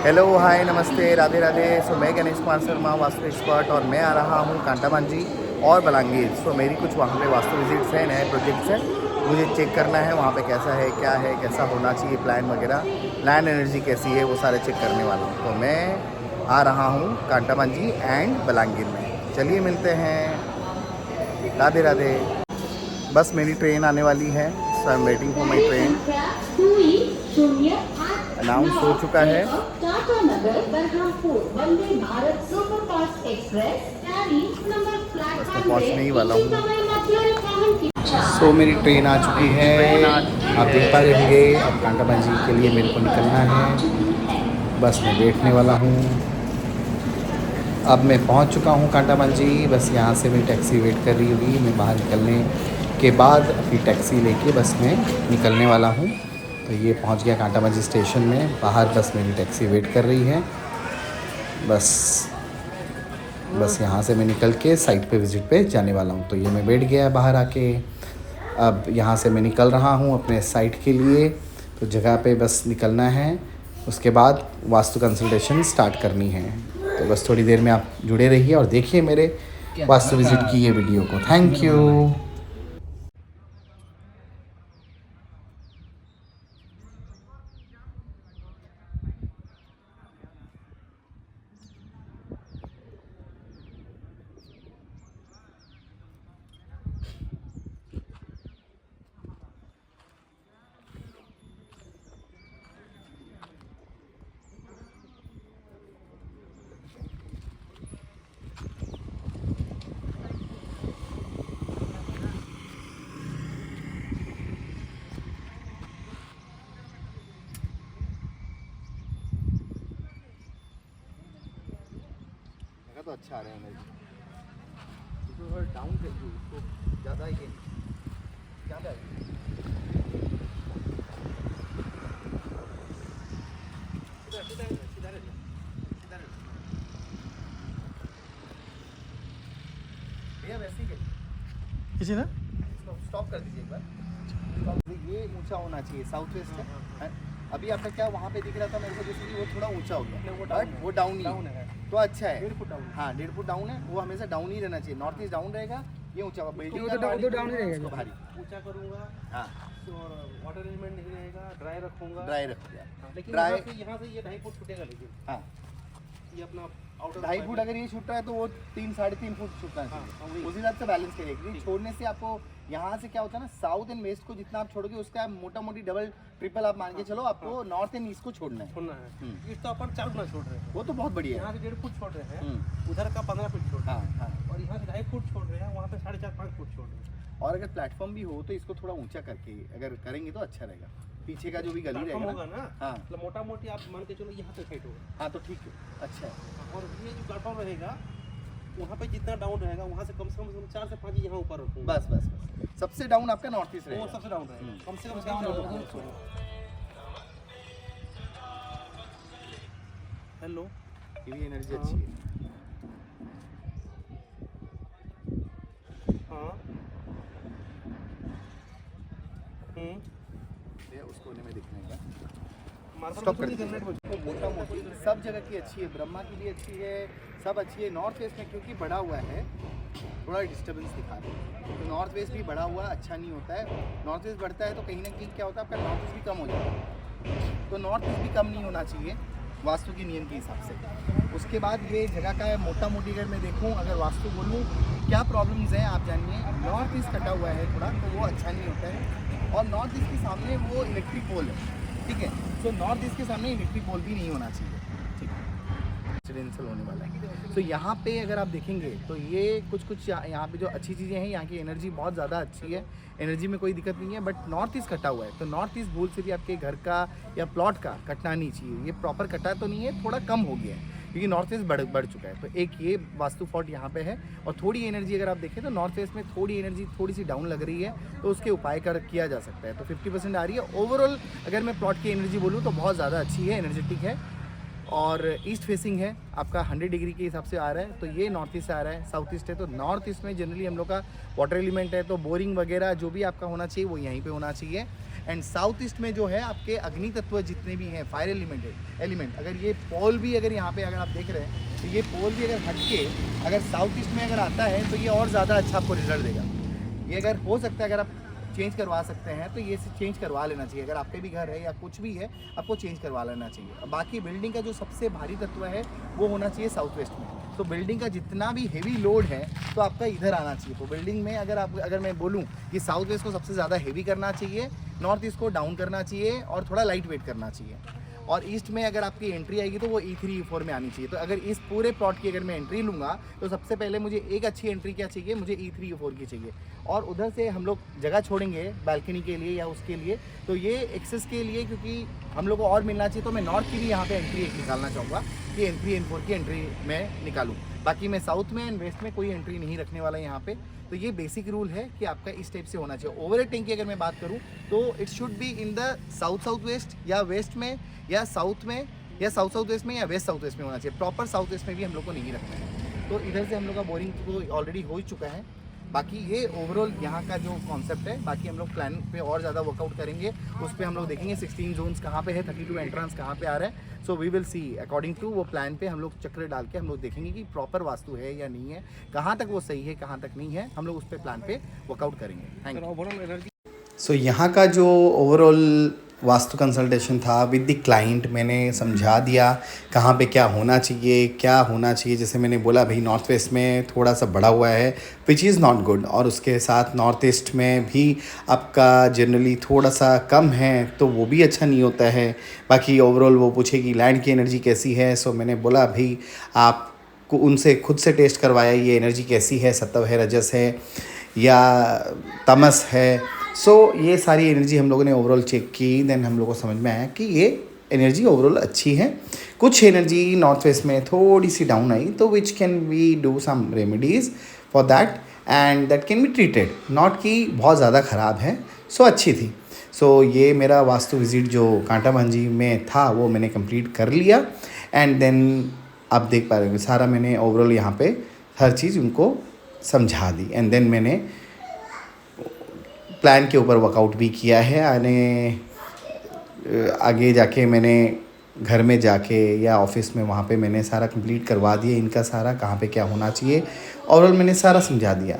Hello hi नमस्ते राधे राधे। सो मैं Ganesh Kumar Sharma vastu expert और मैं आ रहा हूँ कांटामांझी और बलांगीर। सो मेरी कुछ वहाँ पे वास्तु विजिट्स हैं, नए प्रोजेक्ट्स हैं, मुझे चेक करना है वहाँ पे कैसा है, क्या है, कैसा होना चाहिए, प्लान वगैरह, लैंड एनर्जी कैसी है, वो सारे चेक करने वाला हूँ। तो मैं आ रहा हूँ कांटामांझी एंड बलांगीर में। चलिए मिलते हैं। राधे राधे। बस मेरी ट्रेन आने वाली है। So I am waiting for my train. Announce हो चुका है। बस मैं पहुंचने ही वाला हूँ। सो मेरी ट्रेन आ चुकी है। आप देख पा रहे होंगे। अब कांटामांझी के लिए मेरे को निकलना है। बस मैं बैठने वाला हूँ। अब मैं पहुँच चुका हूँ कांटामांझी। बस यहाँ से मेरी टैक्सी वेट कर रही होगी। मैं बाहर निकलने के बाद अपनी टैक्सी लेके बस मैं निकलने वाला हूँ। तो ये पहुँच गया कांटामांझी स्टेशन में। बाहर बस मेरी टैक्सी वेट कर रही है। बस यहाँ से मैं निकल के साइट पे विज़िट पे जाने वाला हूँ। तो ये मैं बैठ गया बाहर आके। अब यहाँ से मैं निकल रहा हूँ अपने साइट के लिए। तो जगह पे बस निकलना है। उसके बाद वास्तु कंसल्टेशन स्टार्ट करनी है। तो बस थोड़ी देर में आप जुड़े रहिए और देखिए मेरे वास्तु विज़िट की ये वीडियो को। Thank you. तो अच्छा आ रहा है एनर्जी। तो डाउन करिए उसको ज़्यादा ये ज़्यादा है। भैया वैसे ही करिए। किसी ने स्टॉप कर दीजिए एक बार। ये ऊंचा होना चाहिए। साउथ वेस्ट है। अभी आपका क्या वहाँ पे दिख रहा था मेरे को जैसे कि वो थोड़ा ऊंचा हो गया, बट वो डाउन है। तो अच्छा है। 1.5 फुट डाउन। हाँ 1.5 फुट डाउन है। वो हमेशा डाउन ही रहना चाहिए। नॉर्थ ईस्ट डाउन रहेगा, ये ऊंचा बिल्डिंग तो डाउन ही रहेगा। भारी ऊंचा करूंगा। हाँ और वाटर एलिमेंट नहीं रहेगा, ड्राई रखूंगा। ड्राई रख दिया। लेकिन ड्राई यहाँ से ये 2.5 फुट छूटेगा। लेकिन हाँ ये अपना आउटर 2.5 फुट अगर ये छूट रहा है तो वो 3-3.5 फुट छूटना चाहिए। उस हिसाब से बैलेंस करिए। क्योंकि छोड़ने से आपको यहाँ से क्या होता है ना, साउथ एंड वेस्ट को जितना आप छोड़ोगे उसका मोटा मोटी डबल ट्रिपल आप मान के चलो। आपको नॉर्थ एंड ईस्ट को छोड़ना है। इस तो अपन 4 गुना छोड़ रहे हैं। वो तो बहुत बढ़िया है। यहाँ से 1.5 फुट छोड़ रहे हैं, उधर का 15 फुट छोड़ रहे हैं। हाँ और यहाँ से 2.5 फुट छोड़ रहे हैं, वहाँ पे 4.5-5 फुट छोड़ रहे हैं। और अगर प्लेटफॉर्म भी हो तो इसको थोड़ा ऊंचा करके अगर करेंगे तो अच्छा रहेगा। पीछे का जो भी गली रहेगा होगा ना, हाँ मतलब मोटा मोटी आप मान के चलो यहाँ पे साइड होगा। हाँ तो ठीक है, अच्छा है। और ये जो प्लेटफॉर्म रहेगा वहाँ पे जितना डाउन रहेगा वहाँ से कम 4 से 5 यहाँ ऊपर रखूँगा। बस सबसे डाउन आपका नॉर्थ ईस्ट वो रहेगा। सबसे डाउन रहेगा। कम से कम हेलो, ये भी एनर्जी अच्छी है। हाँ ये उस कोने में दिखने का स्टॉप कर मोटा मोटी सब जगह की अच्छी है। ब्रह्मा की भी अच्छी है, सब अच्छी है। नॉर्थ वेस्ट में क्योंकि बढ़ा हुआ है थोड़ा डिस्टर्बेंस दिखा रहा है। तो नॉर्थ वेस्ट भी बढ़ा हुआ अच्छा नहीं होता है। नॉर्थ वेस्ट बढ़ता है तो कहीं ना कहीं क्या होता है, आपका नॉर्थ ईस्ट भी कम हो जाता है। तो नॉर्थ ईस्ट भी कम नहीं होना चाहिए वास्तु के नियम के हिसाब से। उसके बाद ये जगह का है मोटा मोटी अगर मैं देखूँ, अगर वास्तु बोलूँ क्या प्रॉब्लम्स हैं आप जानिए। नॉर्थ ईस्ट कटा हुआ है थोड़ा, तो वो अच्छा नहीं होता है। और नॉर्थ ईस्ट के सामने वो इलेक्ट्रिक पोल है, ठीक है। तो नॉर्थ ईस्ट के सामने इलेक्ट्रिक पोल भी नहीं होना चाहिए, ठीक है। रेजिडेंशियल होने वाला है। तो यहाँ पे अगर आप देखेंगे तो ये कुछ यहाँ पे जो अच्छी चीज़ें हैं, यहाँ की एनर्जी बहुत ज़्यादा अच्छी है। एनर्जी में कोई दिक्कत नहीं है। बट नॉर्थ ईस्ट कटा हुआ है, तो नॉर्थ ईस्ट भूल से भी आपके घर का या प्लॉट का कटना नहीं चाहिए। ये प्रॉपर कटा तो नहीं है, थोड़ा कम हो गया है क्योंकि नॉर्थ ईस्ट बढ़ चुका है। तो एक ये वास्तु फॉल्ट यहाँ पे है। और थोड़ी एनर्जी अगर आप देखें तो नॉर्थ ईस्ट में थोड़ी एनर्जी थोड़ी सी डाउन लग रही है, तो उसके उपाय किया जा सकता है। तो 50% आ रही है। ओवरऑल अगर मैं प्लॉट की एनर्जी बोलूँ तो बहुत ज़्यादा अच्छी है, एनर्जेटिक है। और ईस्ट फेसिंग है आपका 100 डिग्री के हिसाब से आ रहा है, तो ये नॉर्थ ईस्ट से आ रहा है, साउथ ईस्ट है। तो नॉर्थ ईस्ट में जनरली हम लोग का वाटर एलिमेंट है, तो बोरिंग वगैरह जो भी आपका होना चाहिए वो यहीं पे होना चाहिए। एंड साउथ ईस्ट में जो है आपके अग्नि तत्व जितने भी हैं, फायर एलिमेंट अगर ये पोल भी अगर यहाँ पे अगर आप देख रहे हैं तो ये पोल भी अगर हट के अगर साउथ ईस्ट में अगर आता है तो ये और ज़्यादा अच्छा आपको रिजल्ट देगा। ये अगर हो सकता है अगर आप चेंज करवा सकते हैं तो ये चेंज करवा लेना चाहिए। अगर आपके भी घर है या कुछ भी है आपको चेंज करवा लेना चाहिए। बाकी बिल्डिंग का जो सबसे भारी तत्व है वो होना चाहिए साउथ वेस्ट में। तो बिल्डिंग का जितना भी हेवी लोड है तो आपका इधर आना चाहिए। तो बिल्डिंग में अगर मैं बोलूँ कि साउथ वेस्ट को सबसे ज़्यादा हेवी करना चाहिए, नॉर्थ ईस्ट को डाउन करना चाहिए और थोड़ा लाइट वेट करना चाहिए। और ईस्ट में अगर आपकी एंट्री आएगी तो वो E3 E4 में आनी चाहिए। तो अगर इस पूरे प्लॉट की अगर मैं एंट्री लूँगा तो सबसे पहले मुझे एक अच्छी एंट्री क्या चाहिए, मुझे E3 E4 की चाहिए। और उधर से हम लोग जगह छोड़ेंगे बालकनी के लिए या उसके लिए, तो ये एक्सेस के लिए क्योंकि हम लोग को और मिलना चाहिए। तो मैं नॉर्थ की भी यहाँ पे एंट्री एक निकालना चाहूँगा कि एंट्री N4 की एंट्री मैं निकालूँ। बाकी मैं साउथ में एंड वेस्ट में कोई एंट्री नहीं रखने वाला यहाँ पे। तो ये बेसिक रूल है कि आपका इस टाइप से होना चाहिए। ओवरहेड टैंक की अगर मैं बात करूँ तो it should be in the south west या वेस्ट में या साउथ में या साउथ वेस्ट में या वेस्ट साउथ वेस्ट में होना चाहिए। प्रॉपर साउथ वेस्ट में भी हम लोग को नहीं रखना है। तो इधर से हम लोग का बोरिंग तो ऑलरेडी हो ही चुका है। बाकी ये ओवरऑल यहाँ का जो कॉन्सेप्ट है, बाकी हम लोग प्लान पे और ज़्यादा वर्कआउट करेंगे। उस पर हम लोग देखेंगे 16 जोन्स कहाँ पे है, 32 एंट्रेंस कहाँ पे आ रहा है। So we will see according to वो प्लान पे हम लोग चक्कर डाल के हम लोग देखेंगे कि प्रॉपर वास्तु है या नहीं है, कहाँ तक वो सही है कहाँ तक नहीं है। हम लोग उस पर प्लान पे वर्कआउट करेंगे। Thank you. Overall energy so यहाँ का जो ओवरऑल वास्तु कंसल्टेशन था विद द क्लाइंट, मैंने समझा दिया कहाँ पे क्या होना चाहिए। जैसे मैंने बोला भाई नॉर्थ वेस्ट में थोड़ा सा बढ़ा हुआ है विच इज़ नॉट गुड, और उसके साथ नॉर्थ ईस्ट में भी आपका जनरली थोड़ा सा कम है तो वो भी अच्छा नहीं होता है। बाकी ओवरऑल वो पूछेगी लैंड की एनर्जी कैसी है। सो मैंने बोला भाई आपको उनसे खुद से टेस्ट करवाया ये एनर्जी कैसी है, सत्व है, रजस है या तमस है। ये सारी एनर्जी हम लोगों ने ओवरऑल चेक की। देन हम लोगों को समझ में आया कि ये एनर्जी ओवरऑल अच्छी है। कुछ एनर्जी नॉर्थ वेस्ट में थोड़ी सी डाउन आई, तो which can we do some remedies for that and that can be treated, not कि बहुत ज़्यादा ख़राब है। अच्छी थी। ये मेरा वास्तु विज़िट जो कांटा भांजी में था वो मैंने कंप्लीट कर लिया। एंड देन आप देख पा रहे हो सारा मैंने ओवरऑल यहाँ पे हर चीज़ उनको समझा दी। एंड देन मैंने प्लान के ऊपर वर्कआउट भी किया है। आगे जाके मैंने घर में जाके या ऑफिस में वहाँ पे मैंने सारा कंप्लीट करवा दिया इनका सारा कहाँ पे क्या होना चाहिए। ओवरऑल मैंने सारा समझा दिया।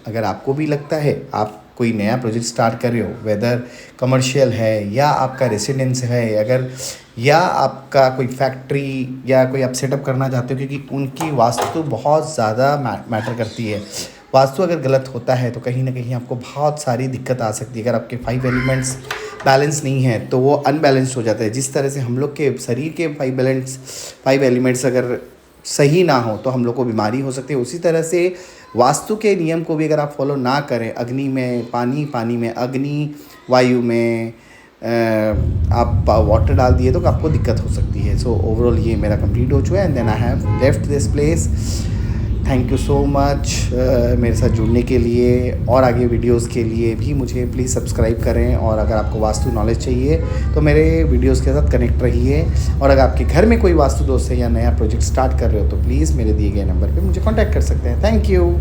अगर आपको भी लगता है आप कोई नया प्रोजेक्ट स्टार्ट कर रहे हो, वेदर कमर्शियल है या आपका रेसिडेंस है, अगर या आपका कोई फैक्ट्री या कोई आप सेटअप करना चाहते हो, क्योंकि उनकी वास्तु बहुत ज़्यादा मैटर करती है। वास्तु अगर गलत होता है तो कहीं ना कहीं आपको बहुत सारी दिक्कत आ सकती है। अगर आपके 5 एलिमेंट्स बैलेंस नहीं है तो वो अनबैलेंस्ड हो जाता है। जिस तरह से हम लोग के शरीर के 5 एलिमेंट्स अगर सही ना हो तो हम लोग को बीमारी हो सकती है। उसी तरह से वास्तु के नियम को भी अगर आप फॉलो ना करें, अग्नि में पानी, पानी में अग्नि, वायु में आप वाटर डाल दिए तो आपको दिक्कत हो सकती है। ओवरऑल ये मेरा कंप्लीट हो चुका है and then I have left this place. Thank you so much मेरे साथ जुड़ने के लिए, और आगे वीडियोस के लिए भी मुझे प्लीज़ सब्सक्राइब करें। और अगर आपको वास्तु नॉलेज चाहिए तो मेरे वीडियोस के साथ कनेक्ट रहिए। और अगर आपके घर में कोई वास्तु दोस्त है या नया प्रोजेक्ट स्टार्ट कर रहे हो तो प्लीज़ मेरे दिए गए नंबर पे मुझे कांटेक्ट कर सकते हैं। Thank you.